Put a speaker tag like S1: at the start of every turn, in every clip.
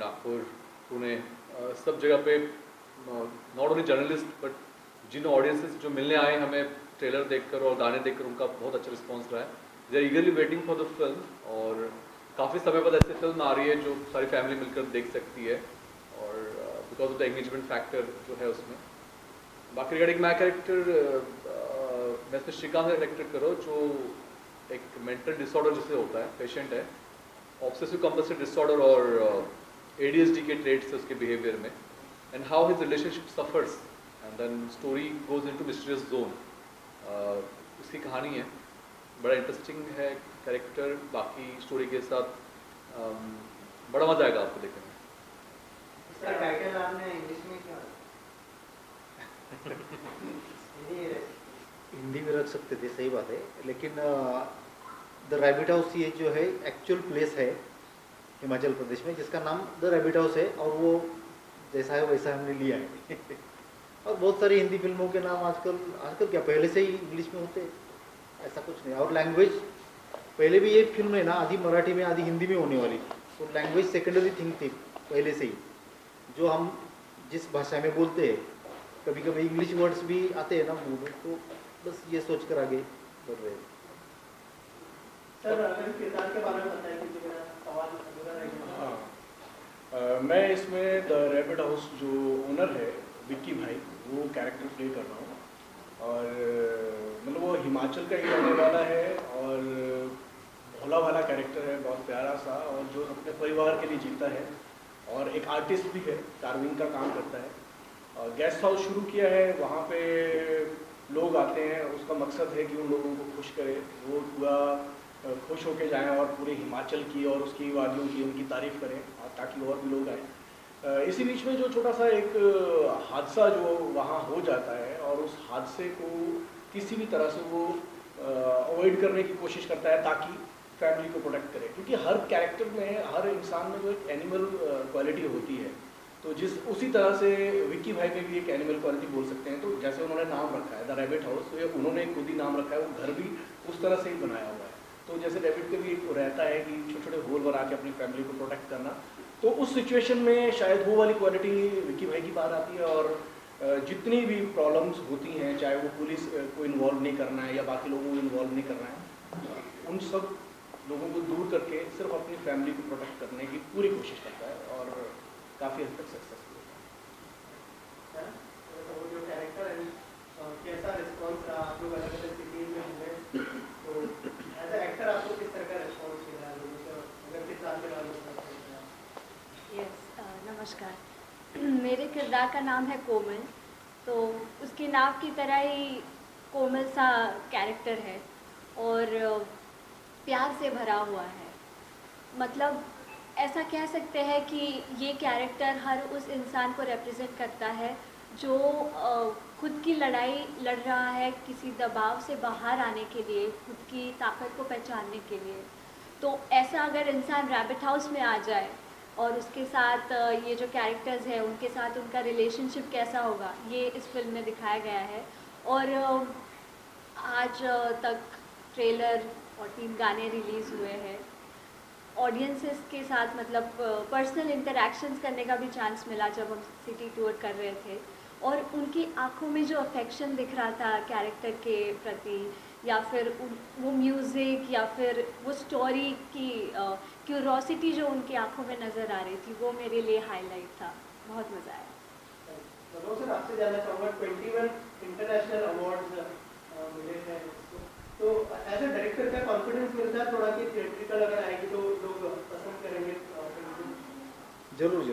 S1: नागपुर, पुणे, सब जगह पे नॉट ओनली जर्नलिस्ट बट जिन ऑडियंसेस जो मिलने आए हमें ट्रेलर देखकर और गाने देखकर उनका बहुत अच्छा रिस्पांस रहा है। They are eagerly waiting for the film और काफ़ी समय बाद ऐसी फिल्म आ रही है जो सारी फैमिली मिलकर देख सकती है और because of the engagement factor जो है उसमें। बाकी रिगार्डिंग माई कैरेक्टर, मैं इसमें श्रीकांत का कैरेक्टर करो जो एक मेंटल डिसऑर्डर जिसे होता है, पेशेंट है, ऑब्सेसिव कंपल्सिव डिसऑर्डर और ADHD के ट्रेड्स है उसके बिहेवियर में, and how his relationship suffers and then story goes into mysterious zone. उसकी कहानी है, बड़ा इंटरेस्टिंग है कैरेक्टर। बाकी स्टोरी के साथ बड़ा मजा आएगा आपको देखने में।
S2: इसका टाइटल आपने इंग्लिश में क्या
S3: हिंदी में रख सकते थे, सही बात है, लेकिन द रैबिट हाउस ये जो है एक्चुअल प्लेस है हिमाचल प्रदेश में जिसका नाम द रैबिट हाउस है और वो जैसा है वैसा हमने लिया है और बहुत सारी हिंदी फिल्मों के नाम आजकल क्या पहले से ही इंग्लिश में होते, ऐसा कुछ नहीं। और लैंग्वेज पहले भी ये फिल्म है ना आधी मराठी में आधी हिंदी में होने वाली, तो लैंग्वेज सेकेंडरी थिंग थी पहले से ही, जो हम जिस भाषा में बोलते हैं कभी कभी इंग्लिश वर्ड्स भी आते हैं ना मुंह में, तो बस ये सोच कर आगे बढ़ रहे हैं।
S2: सर अगर किरदार के बारे में बताएं कि मेरा सवाल अधूरा रह गया।
S4: मैं इसमें द रैबिट हाउस जो ओनर है विक्की भाई, वो कैरेक्टर प्ले कर रहा हूँ और मतलब वो हिमाचल का ही रहने वाला है और भोला वाला कैरेक्टर है, बहुत प्यारा सा, और जो अपने परिवार के लिए जीता है और एक आर्टिस्ट भी है, कार्विंग का काम करता है। और गेस्ट हाउस शुरू किया है, वहाँ पे लोग आते हैं, उसका मकसद है कि उन लोगों को खुश करे, वो पूरा खुश होके जाएं और पूरे हिमाचल की और उसकी वादियों की उनकी तारीफ़ करें और ताकि और भी लोग आएँ। इसी बीच में जो छोटा सा एक हादसा जो वहाँ हो जाता है और उस हादसे को किसी भी तरह से वो अवॉइड करने की कोशिश करता है ताकि फैमिली को प्रोटेक्ट करे, क्योंकि हर कैरेक्टर में, हर इंसान में जो एक एनिमल क्वालिटी होती है, तो उसी तरह से विक्की भाई में भी एक एनिमल क्वालिटी बोल सकते हैं। तो जैसे उन्होंने नाम रखा है द रैबिट हाउस, तो ये उन्होंने खुद ही नाम रखा है, वो घर भी उस तरह से ही बनाया हुआ है। तो जैसे रैबिट के भी एक रहता है कि छोटे छोटे होल बना के अपनी फैमिली को प्रोटेक्ट करना, तो उस सिचुएशन में शायद वो वाली क्वालिटी विक्की भाई की बात आती है। और जितनी भी प्रॉब्लम्स होती हैं, चाहे वो पुलिस को इन्वॉल्व नहीं करना है या बाकी लोगों को इन्वॉल्व नहीं करना है, उन सब लोगों को दूर करके सिर्फ अपनी फैमिली को प्रोटेक्ट करने की पूरी कोशिश करता है और काफ़ी हद तक सक्सेसफुल होता है।
S2: तो वो जो कैरेक्टर है कैसा रिस्पॉन्स रहा, आप लोग अलग अलग सिटीज में हुए, तो एज ए एक्टर आपको किस तरह का रिस्पॉन्स मिला लोगों से, अगर किस साल के बाद
S5: नमस्कार। मेरे किरदार का नाम है कोमल, तो उसके नाम की तरह ही कोमल सा कैरेक्टर है और प्यार से भरा हुआ है। मतलब ऐसा कह सकते हैं कि ये कैरेक्टर हर उस इंसान को रिप्रेजेंट करता है जो खुद की लड़ाई लड़ रहा है किसी दबाव से बाहर आने के लिए, खुद की ताकत को पहचानने के लिए। तो ऐसा अगर इंसान रैबिट हाउस में आ जाए और उसके साथ ये जो कैरेक्टर्स हैं उनके साथ उनका रिलेशनशिप कैसा होगा, ये इस फिल्म में दिखाया गया है। और आज तक ट्रेलर और 3 गाने रिलीज़ हुए हैं। ऑडियंसेस के साथ मतलब पर्सनल इंटरेक्शंस करने का भी चांस मिला जब हम सिटी टूर कर रहे थे, और उनकी आंखों में जो अफेक्शन दिख रहा था कैरेक्टर के प्रति, या फिर वो म्यूज़िक या फिर वो स्टोरी की क्यूरोसिटी जो उनकी आंखों में नज़र आ रही थी, वो मेरे लिए हाईलाइट था। बहुत मज़ा आया।
S2: तो सर आपसे जानना चाहूँगा, 21 इंटरनेशनल अवार्ड्स मिले हैं, तो एज ए डायरेक्टर का कॉन्फिडेंस मिलता है थोड़ा कि थिएट्रिकल अगर आएगी तो लोग पसंद करेंगे?
S3: जरूर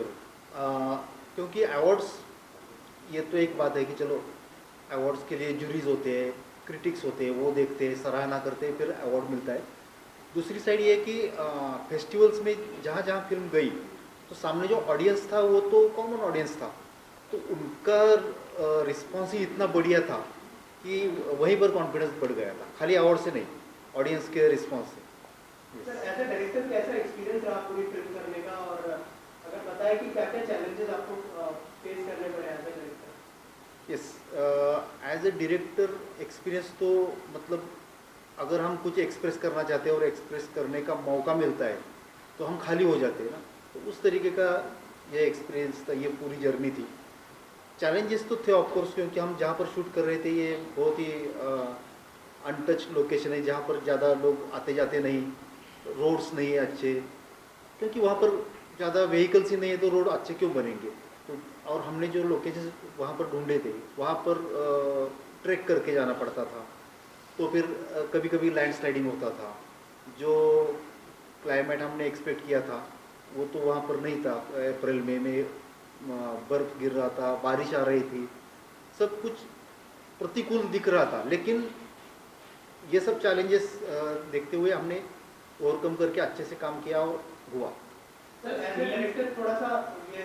S3: क्योंकि अवार्ड्स ये तो एक बात है कि चलो अवार्ड्स के लिए जूरीज होते हैं, क्रिटिक्स होते हैं, वो देखते हैं, सराहना करते हैं, फिर अवार्ड मिलता है। दूसरी साइड ये कि फेस्टिवल्स में जहाँ जहाँ फिल्म गई तो सामने जो ऑडियंस था वो तो कॉमन ऑडियंस था, तो उनका रिस्पॉन्स ही इतना बढ़िया था कि वहीं पर कॉन्फिडेंस बढ़ गया था, खाली अवार्ड से नहीं, ऑडियंस के रिस्पॉन्स से।
S2: सर एज ए डायरेक्टर कैसा एक्सपीरियंस रहा पूरी फिल्म करने का, और अगर बताएं कि क्या क्या चैलेंजेस आपको फेस करने पड़े as a director?
S3: Yes, as a director experience तो मतलब अगर हम कुछ एक्सप्रेस करना चाहते हैं और एक्सप्रेस करने का मौका मिलता है तो हम खाली हो जाते हैं ना, तो उस तरीके का ये एक्सपीरियंस था, ये पूरी जर्नी थी। चैलेंजेस तो थे ऑफ कोर्स, क्योंकि हम जहाँ पर शूट कर रहे थे ये बहुत ही अनटच लोकेशन है, जहाँ पर ज़्यादा लोग आते जाते नहीं, रोड्स नहीं है अच्छे, क्योंकि वहाँ पर ज़्यादा व्हीकल्स ही नहीं है तो रोड अच्छे क्यों बनेंगे। तो और हमने जो लोकेशन वहाँ पर ढूंढे थे वहाँ पर ट्रैक करके जाना पड़ता था, तो फिर कभी कभी लैंडस्लाइडिंग होता था। जो क्लाइमेट हमने एक्सपेक्ट किया था वो तो वहाँ पर नहीं था। अप्रैल मई में बर्फ़ गिर रहा था, बारिश आ रही थी, सब कुछ प्रतिकूल दिख रहा था, लेकिन ये सब चैलेंजेस देखते हुए हमने ओवरकम करके अच्छे से काम किया और हुआ।
S2: सर एज ए डायरेक्टर थोड़ा सा ये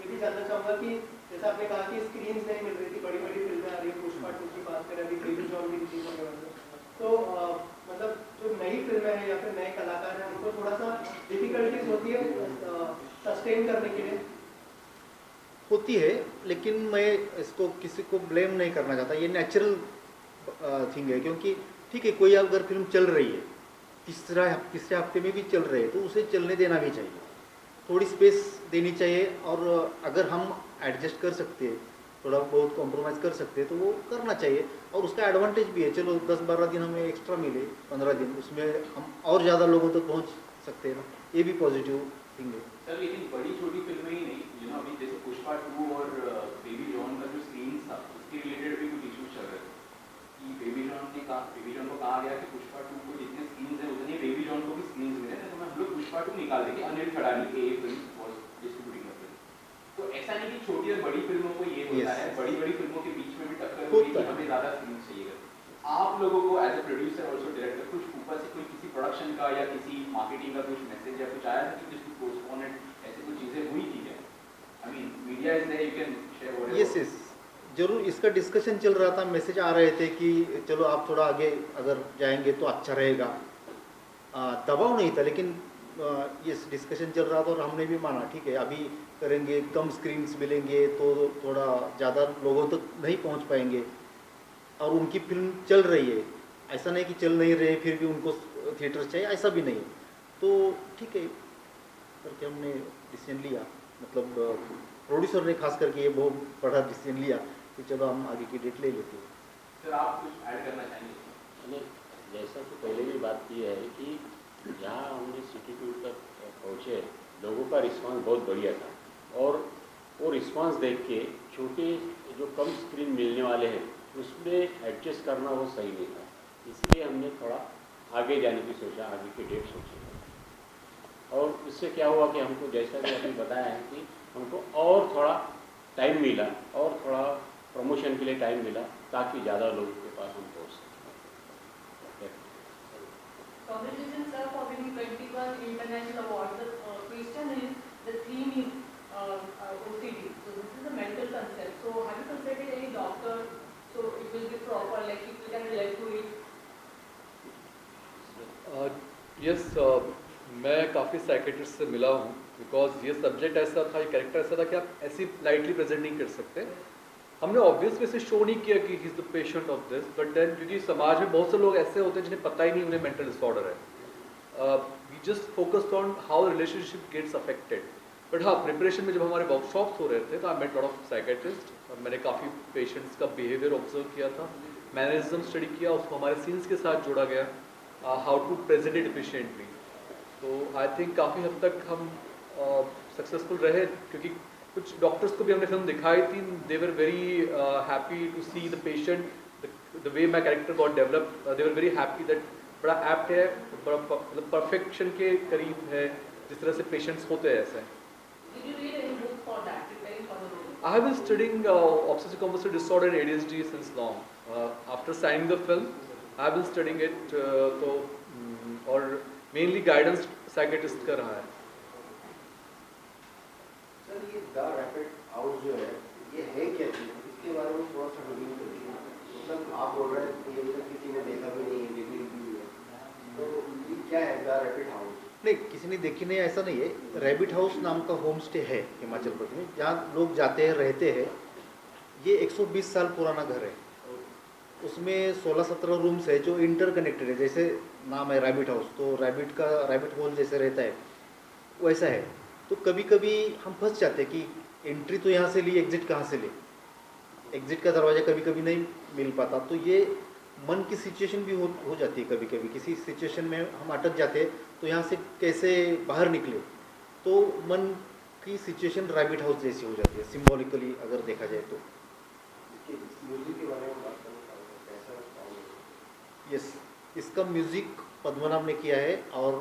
S2: भी जानना चाहूँगा कि जैसा आपने कहा कि स्क्रीन्स नहीं मिल रही थी, बड़ी बड़ी फिल्में आ रही है, पुष्पा 2 की बात करें, अभी बेबी जॉन भी रिलीज होने वाली है, तो मतलब जो नई फिल्में हैं या फिर नए कलाकार हैं उनको थोड़ा सा डिफिकल्टीज होती है सस्टेन करने के लिए?
S3: होती है, लेकिन मैं इसको किसी को ब्लेम नहीं करना चाहता, ये नेचुरल थिंग है। क्योंकि ठीक है, कोई अगर फिल्म चल रही है, तीसरे हफ्ते में भी चल रहे हैं, तो उसे चलने देना भी चाहिए, थोड़ी स्पेस देनी चाहिए। और अगर हम एडजस्ट कर सकते हैं, थोड़ा बहुत कॉम्प्रोमाइज़ कर सकते हैं, तो वो करना चाहिए। और उसका एडवांटेज भी है, चलो 10-12 दिन हमें एक्स्ट्रा मिले, 15 दिन, उसमें हम और ज़्यादा लोगों तक पहुंच सकते हैं ना, ये भी पॉजिटिव थिंग है।
S6: सर लेकिन बड़ी छोटी फिल्में ही नहीं, अभी जैसे पुष्पा 2 और बेबी जॉन का जो सीन्स था उसके रिलेटेड भी कुछ इश्यूज चल रहे थे कि बेबी जॉन को कहा गया कि पुष्पा 2 को जितने सीन्स हैं उतने बेबी जॉन को भी सीन्स मिले, तो हम लोग पुष्पा 2 निकाल देंगे। Anil Thadani a film was distributing the film. तो ऐसा नहीं कि छोटी और बड़ी फिल्मों को ये होता है, बड़ी बड़ी फिल्मों के बीच में भी टक्कर होती है कि हमें ज़्यादा सीन्स चाहिए। आप लोगों को as a producer also director कुछ ऊपर से कोई किसी प्रोडक्शन का या किसी मार्केटिंग का कुछ मैसेज या कुछ आया था कि जिसको पोस्टपोन ऐसी कुछ चीज़ें हुई थी क्या? I mean media is there, you can share whatever.
S3: Yes, जरूर इसका डिस्कशन चल रहा था, मैसेज आ रहे थे कि चलो आप थोड़ा आगे अगर जाएंगे तो अच्छा रहेगा। दबाव नहीं था, लेकिन ये डिस्कशन चल रहा था और हमने भी माना ठीक है, अभी करेंगे, कम स्क्रीन्स मिलेंगे तो थोड़ा ज़्यादा लोगों तक नहीं पहुंच पाएंगे। और उनकी फिल्म चल रही है, ऐसा नहीं कि चल नहीं रहे फिर भी उनको थिएटर चाहिए, ऐसा भी नहीं। तो ठीक है करके हमने डिसीजन लिया, मतलब प्रोड्यूसर ने खास करके ये बहुत बड़ा डिसीजन लिया कि चलो हम आगे की डेट ले लेते हैं।
S6: सर आप कुछ ऐड करना चाहेंगे?
S7: मैंने जैसा कि पहले भी बात की है कि जहाँ हमने सिटी टूर तक पहुँचे, लोगों का रिस्पांस बहुत बढ़िया था, और वो रिस्पांस देख के छोटे जो कम स्क्रीन मिलने वाले हैं उसमें एडजस्ट करना वो सही नहीं था, इसलिए हमने थोड़ा आगे जाने की सोचा, आगे की डेट सोची। और इससे क्या हुआ कि हमको जैसा कि अभी बताया है कि हमको और थोड़ा टाइम मिला, और थोड़ा प्रमोशन के लिए टाइम मिला, ताकि ज़्यादा लोगों के पास हम पहुँच सकें।
S8: Congratulations, sir, for winning 21 international awards. The question is, the theme is OCD. So this is a mental concept. So have you consulted any doctor? So it will be proper, like people can relate to it.
S1: Yes, मैं काफ़ी psychiatrist से मिला हूँ, because ये subject ऐसा था, ये character ऐसा था कि आप ऐसी लाइटली प्रेजेंट नहीं कर सकते। हमने ऑब्वियस वे से शो नहीं किया कि he is the patient of this, but then क्योंकि समाज में बहुत से लोग ऐसे होते हैं जिन्हें पता ही नहीं उन्हें मेंटल डिसऑर्डर है। We just focused on how relationship gets affected. But हाँ, प्रिपरेशन में जब हमारे वर्कशॉप्स हो रहे थे तो I met lot of psychiatrist, मैंने काफ़ी पेशेंट्स का बिहेवियर ऑब्जर्व किया था, मैनरिज्म स्टडी किया, उसको हमारे सीन्स के साथ जोड़ा गया, how to present it efficiently. तो आई थिंक काफ़ी हद तक हम सक्सेसफुल रहे, क्योंकि कुछ डॉक्टर्स को भी हमने फिल्म दिखाई थी, they were very happy to see the patient, the way my character got develop, they were very happy that बड़ा एप्ट है, बड़ा मतलब परफेक्शन के करीब है, जिस तरह से पेशेंट्स होते हैं ऐसे।
S8: Did you read any book for that, preparing for the role?
S1: I have been studying obsessive compulsive disorder and ADHD since long. After signing the film, I have been studying it, तो और mainly guidance psychiatrist का रहा है।
S9: Sir ये the rapid house जो है ये है क्या चीज़, इसके बारे में थोड़ा सा रिव्यू करिए। मतलब आप बोल रहे हैं कि ये तो किसी ने देखा भी नहीं है, रिव्यू भी है, तो ये क्या है द रैपिड हाउस?
S3: नहीं, किसी ने देखी नहीं, ऐसा नहीं है। रैबिट हाउस नाम का होम स्टे है हिमाचल प्रदेश में, जहाँ लोग जाते हैं, रहते हैं। ये 120 साल पुराना घर है, उसमें 16-17 रूम्स है जो इंटरकनेक्टेड है। जैसे नाम है रैबिट हाउस, तो रैबिट होल जैसे रहता है वैसा है। तो कभी कभी हम फंस जाते हैं कि एंट्री तो यहाँ से ली, एग्जिट कहाँ से ले, एग्जिट का दरवाज़ा कभी कभी नहीं मिल पाता। तो ये मन की सिचुएशन भी हो जाती है, कभी कभी किसी सिचुएशन में हम अटक जाते हैं तो यहाँ से कैसे बाहर निकले। तो मन की सिचुएशन रैबिट हाउस जैसी हो जाती है सिंबॉलिकली अगर देखा जाए तो।
S9: म्यूजिक के बारे में बात करना चाहूँगा, कैसा पाओगे?
S3: यस, इसका म्यूज़िक पद्मनाभ ने किया है और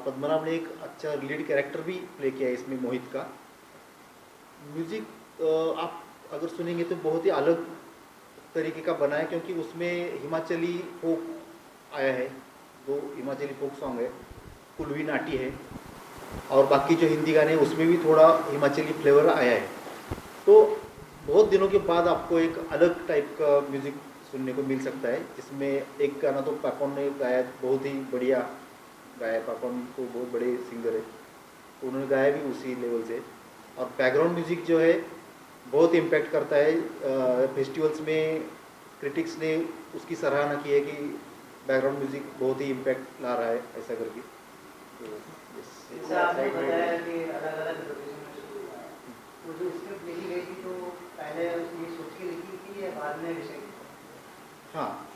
S3: पद्मनाभ ने एक अच्छा लीड कैरेक्टर भी प्ले किया है इसमें, मोहित का। म्यूज़िक आप अगर सुनेंगे तो बहुत ही अलग तरीके का बना है, क्योंकि उसमें हिमाचली फोक आया है, 2 हिमाचली फोक सॉन्ग है, कुलवी नाटी है, और बाकी जो हिंदी गाने हैं उसमें भी थोड़ा हिमाचली फ्लेवर आया है। तो बहुत दिनों के बाद आपको एक अलग टाइप का म्यूज़िक सुनने को मिल सकता है, जिसमें एक गाना तो पापन ने गाया, बहुत ही बढ़िया गाया। पापन तो बहुत बड़े सिंगर है, उन्होंने गाया भी उसी लेवल से। और बैकग्राउंड म्यूज़िक जो है बहुत इम्पैक्ट करता है। फेस्टिवल्स में क्रिटिक्स ने उसकी सराहना की है कि बैकग्राउंड म्यूज़िक बहुत ही इम्पैक्ट ला रहा है ऐसा करके। तो
S2: जैसा आपने बताया कि अलग अलग लोकेशन में शूट हुआ है, तो जो स्क्रिप्ट लिखी गई थी तो पहले ये सोच के लिखी थी या बाद में विषय?
S3: हाँ,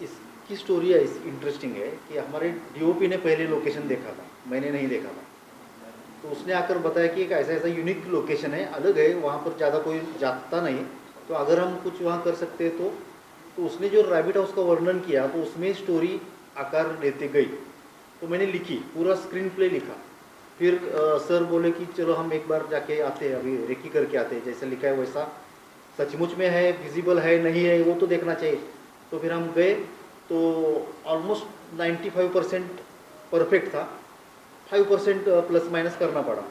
S3: इसकी स्टोरी इंटरेस्टिंग है कि हमारे डीओपी ने पहले लोकेशन देखा था, मैंने नहीं देखा था। तो उसने आकर बताया कि एक ऐसा ऐसा यूनिक लोकेशन है, अलग है, वहाँ पर ज़्यादा कोई जाता नहीं, तो अगर हम कुछ वहाँ कर सकते हैं तो उसने जो रैबिट हाउस का वर्णन किया तो उसमें स्टोरी आकार लेते गई। तो मैंने लिखी, पूरा स्क्रीन प्ले लिखा। फिर सर बोले कि चलो हम एक बार जाके आते हैं, अभी रेकी करके आते हैं, जैसा लिखा है वैसा सचमुच में है, विजिबल है नहीं है वो तो देखना चाहिए। तो फिर हम गए तो ऑलमोस्ट 95% परफेक्ट था, 5% प्लस माइनस करना पड़ा।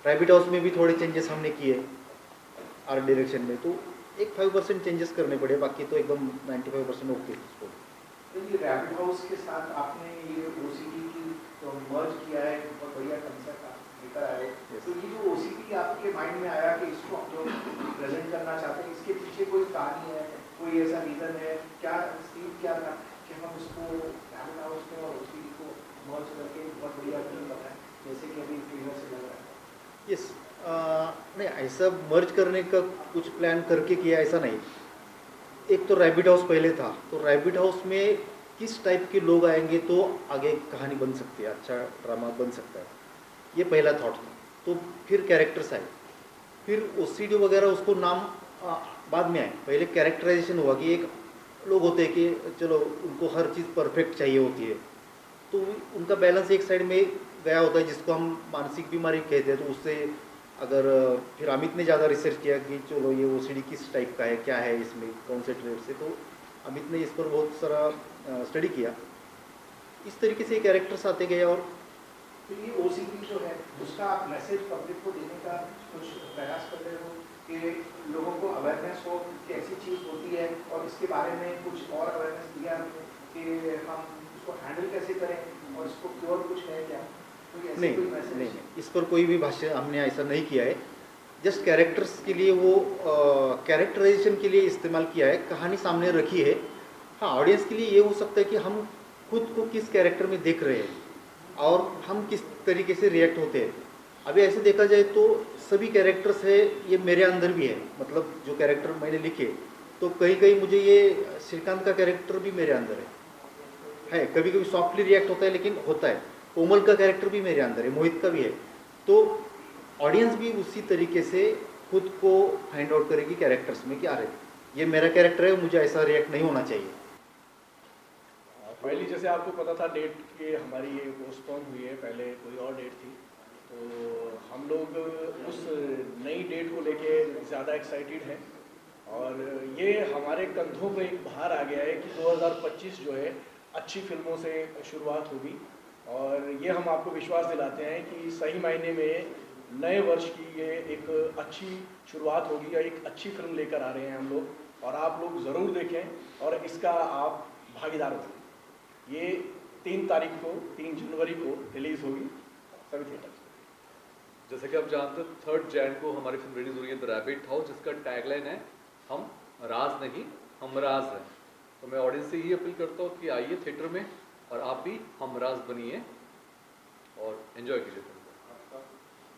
S3: रैबिट हाउस में भी थोड़े चेंजेस हमने किए आर्ट डायरेक्शन में, तो एक 5% चेंजेस करने पड़े, बाकी तो एकदम 95% ओके।
S4: तो ये रैबिट हाउस के साथ आपने ये ओसीटी की जो मर्ज किया है, बहुत बढ़िया कंसेप्ट आप लेकर आए। तो ये जो ओसीटी आपके माइंड में आया कि इसको हम जो प्रेजेंट करना चाहते हैं, इसके पीछे कोई कहानी है, कोई ऐसा रीज़न है क्या? स्टीव क्या था कि हम इसको रैबिट हाउस में और ओसीटी को मर्ज करके बहुत बढ़िया फिल्म बनाए, जैसे कि अभी ट्रेलर से लग रहा है?
S3: यस, नहीं ऐसा मर्ज करने का कुछ प्लान करके किया ऐसा नहीं। एक तो रैबिट हाउस पहले था, तो रैबिट हाउस में किस टाइप के लोग आएंगे तो आगे कहानी बन सकती है, अच्छा ड्रामा बन सकता है, ये पहला थॉट था। तो फिर कैरेक्टर्स आए, फिर ओसीडी वगैरह उसको नाम बाद में आए। पहले कैरेक्टराइजेशन हुआ कि एक लोग होते हैं कि चलो उनको हर चीज़ परफेक्ट चाहिए होती है, तो उनका बैलेंस एक साइड में गया होता है, जिसको हम मानसिक बीमारी कहते हैं। तो उससे अगर फिर अमित ने ज़्यादा रिसर्च किया कि चलो ये ओसीडी किस टाइप का है, क्या है इसमें, कौन से ट्रेड से, तो अमित ने इस पर बहुत सारा स्टडी किया। इस तरीके से कैरेक्टर्स आते गए। और
S4: तो ये ओसीटी जो है उसका आप मैसेज पब्लिक को देने का कुछ प्रयास कर रहे हो कि लोगों को अवेयरनेस हो कि ऐसी चीज़ होती है, और इसके बारे में कुछ और अवेयरनेस दिया कि हम इसको हैंडल कैसे करें और इसको क्योर कुछ है क्या? तो ऐसे कोई मैसेज
S3: नहीं, इस पर कोई भी भाष्य हमने ऐसा नहीं किया है। जस्ट कैरेक्टर्स के लिए वो कैरेक्टराइजेशन के लिए इस्तेमाल किया है, कहानी सामने रखी है। हाँ, ऑडियंस के लिए ये हो सकता है कि हम खुद को किस कैरेक्टर में देख रहे हैं और हम किस तरीके से रिएक्ट होते हैं। अभी ऐसे देखा जाए तो सभी कैरेक्टर्स है, ये मेरे अंदर भी है, मतलब जो कैरेक्टर मैंने लिखे तो कहीं कहीं मुझे ये श्रीकांत का कैरेक्टर भी मेरे अंदर है। कभी कभी सॉफ्टली रिएक्ट होता है लेकिन होता है। कोमल का कैरेक्टर भी मेरे अंदर है, मोहित का भी है। तो ऑडियंस भी उसी तरीके से खुद को फाइंड आउट करेगी कैरेक्टर्स में कि अरे ये मेरा कैरेक्टर है, मुझे ऐसा रिएक्ट नहीं होना चाहिए।
S4: पहली जैसे आपको पता था डेट कि हमारी ये पोस्टपोन हुई है, पहले कोई और डेट थी, तो हम लोग उस नई डेट को लेके ज़्यादा एक्साइटेड हैं। और ये हमारे कंधों पे एक भार आ गया है कि 2025 जो है अच्छी फिल्मों से शुरुआत होगी। और ये हम आपको विश्वास दिलाते हैं कि सही मायने में नए वर्ष की ये एक अच्छी शुरुआत होगी, या एक अच्छी फिल्म लेकर आ रहे हैं हम लोग, और आप लोग ज़रूर देखें और इसका आप भागीदार हों। ये 3 तारीख को, 3 जनवरी को रिलीज़ होगी सभी थिएटर्स।
S1: जैसे कि आप जानते हो 3 जैन को हमारी फिल्म रिलीज हो रही है द रैबिट हाउस, जिसका टैगलाइन है हम राज नहीं हम राज हैं। तो मैं ऑडियंस से ये अपील करता हूँ कि आइए थिएटर में और आप भी हम राज बनिए और एंजॉय कीजिए फिल्म को।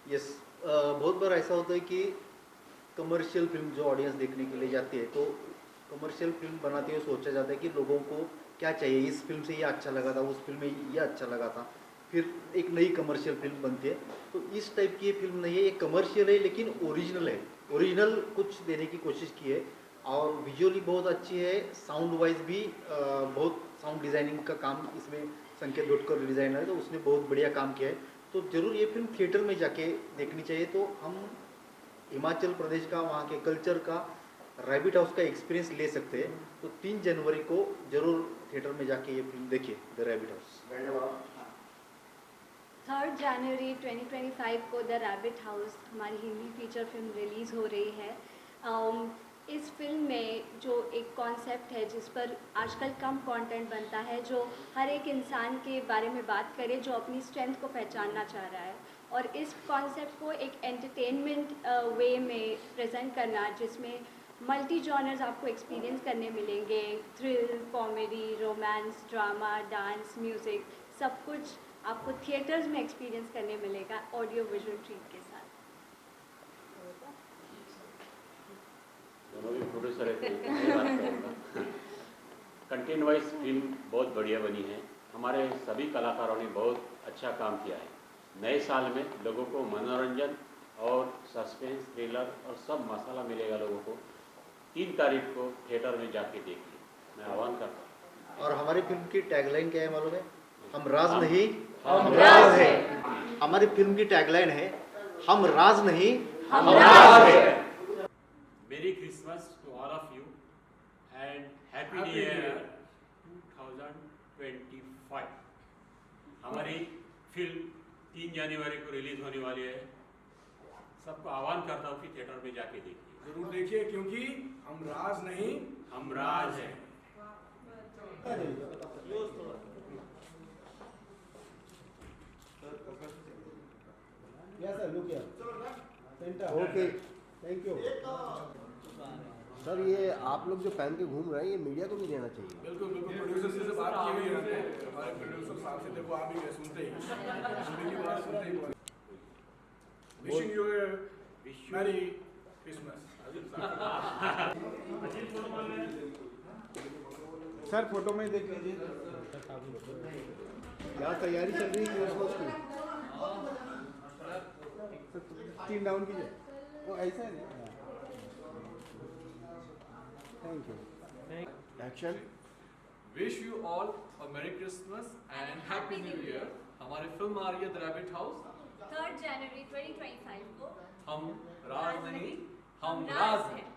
S3: यस, बहुत बार ऐसा होता है कि कमर्शियल फिल्म जो ऑडियंस देखने के लिए जाती है, तो कमर्शियल फिल्म बनाते हुए सोचा जाता है कि लोगों को क्या चाहिए, इस फिल्म से ये अच्छा लगा था, उस फिल्म में ये अच्छा लगा था, फिर एक नई कमर्शियल फिल्म बनती है। तो इस टाइप की ये फिल्म नहीं है, ये कमर्शियल है लेकिन ओरिजिनल है, ओरिजिनल कुछ देने की कोशिश की है और विजुअली बहुत अच्छी है। साउंड वाइज भी बहुत साउंड डिज़ाइनिंग का काम इसमें संकेत डोटकर डिज़ाइनर है, तो उसने बहुत बढ़िया काम किया है। तो ज़रूर ये फिल्म थिएटर में जाके देखनी चाहिए। तो हम हिमाचल प्रदेश का, वहाँ के कल्चर का, रैबिट हाउस का एक्सपीरियंस ले सकते हैं। तो 3 जनवरी को ज़रूर थिएटर में जाके ये फिल्म देखिए, द रैबिट हाउस।
S5: 3 जनवरी 2025 को द रैबिट हाउस हमारी हिंदी फीचर फिल्म रिलीज़ हो रही है। इस फिल्म में जो एक कॉन्सेप्ट है जिस पर आजकल कम कंटेंट बनता है, जो हर एक इंसान के बारे में बात करे जो अपनी स्ट्रेंथ को पहचानना चाह रहा है, और इस कॉन्सेप्ट को एक एंटरटेनमेंट वे में प्रेजेंट करना, जिसमें मल्टी जॉनर्स आपको एक्सपीरियंस करने मिलेंगे, thrill, comedy, romance, drama, dance, music, सब कुछ आपको थिएटर्स में एक्सपीरियंस करने मिलेगा ऑडियो विजुअल ट्रीट के साथ।
S7: दोनों भी प्रोड्यूसर है, तो मैं बात करूँगा। कंटेंट वाइज फिल्म बहुत बढ़िया बनी है, हमारे सभी कलाकारों ने बहुत अच्छा काम किया है। नए साल में लोगों को मनोरंजन और सस्पेंस, थ्रिलर और सब मसाला मिलेगा लोगों को। 3 तारीख को थिएटर में जाके देखिए, मैं आह्वान करता हूँ।
S3: और हमारी फिल्म की टैगलाइन क्या है मालूम है? हम राज नहीं,
S5: हम राज है।
S3: हमारी फिल्म की टैगलाइन है, हम राज नहीं,
S5: हम राज है।
S7: Merry Christmas to all of you and happy new year 2025। हमारी फिल्म 3 जनवरी को रिलीज होने वाली है। सबको आह्वान करता हूँ कि थिएटर में जाके देखिए,
S4: जरूर देखिए, क्योंकि हम राज नहीं,
S7: हम राज हैं।
S9: Okay, thank you sir. ये आप लोग जो पहन के घूम रहे हैं, ये मीडिया को भी देना चाहिए।
S4: बिल्कुल बिल्कुल, प्रोड्यूसर से बात की हुई है, हमारे प्रोड्यूसर साहब से। देखो आप ही गए सुनते ही, उनकी बात सुनते ही wishing you merry Christmas.
S9: Sir photo में देख लीजिए, क्या तैयारी चल रही है क्रिसमस की। 3 डाउन कीजिए, वो ऐसा है। Thank you. Action.
S1: Wish you all अ मेरी Christmas and happy new year. हमारी फिल्म आ रही है द रैबिट हाउस
S5: 3 जनवरी 2025 को।
S1: हम राज नहीं, हम राज हैं।